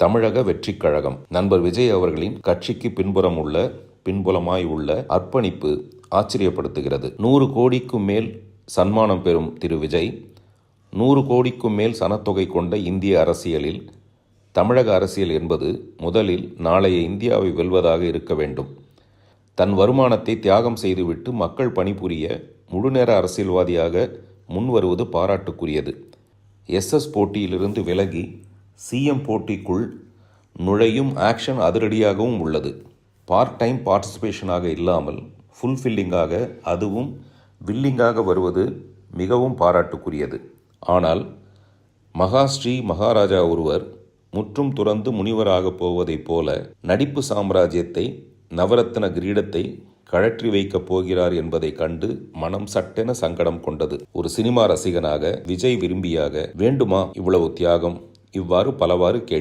தமிழக வெற்றிக் கழகம் நண்பர் விஜய் அவர்களின் கட்சிக்கு பின்புலமாய் உள்ள அர்ப்பணிப்பு ஆச்சரியப்படுத்துகிறது. 100 கோடிக்கும் மேல் சன்மானம் பெறும் திரு விஜய் 100 கோடிக்கும் மேல் சனத்தொகை கொண்ட இந்திய அரசியலில் தமிழக அரசியல் என்பது முதலில் நாளைய இந்தியாவை வெல்வதாக இருக்க வேண்டும். தன் வருமானத்தை தியாகம் செய்துவிட்டு மக்கள் பணிபுரிய முழுநேர அரசியல்வாதியாக முன்வருவது பாராட்டுக்குரியது. SS போட்டியிலிருந்து விலகி சிஎம் போட்டிக்குள் நுழையும் ஆக்ஷன் அதிரடியாகவும் உள்ளது. பார்ட் டைம் பார்ட்டிசிபேஷனாக இல்லாமல் ஃபுல்ஃபில்லிங்காக, அதுவும் வில்லிங்காக வருவது மிகவும் பாராட்டுக்குரியது. ஆனால் மகாஸ்ரீ மகாராஜா ஒருவர் முற்றும் துறந்து முனிவராக போவதைப் போல நடிப்பு சாம்ராஜ்யத்தை, நவரத்ன கிரீடத்தை கழற்றி வைக்கப் போகிறார் என்பதை கண்டு மனம் சட்டென சங்கடம் கொண்டது. ஒரு சினிமா ரசிகனாக, விஜய் விரும்பியாக வேண்டுமா இவ்வளவு தியாகம்? இவ்வாறு பலவாறு கேள்வி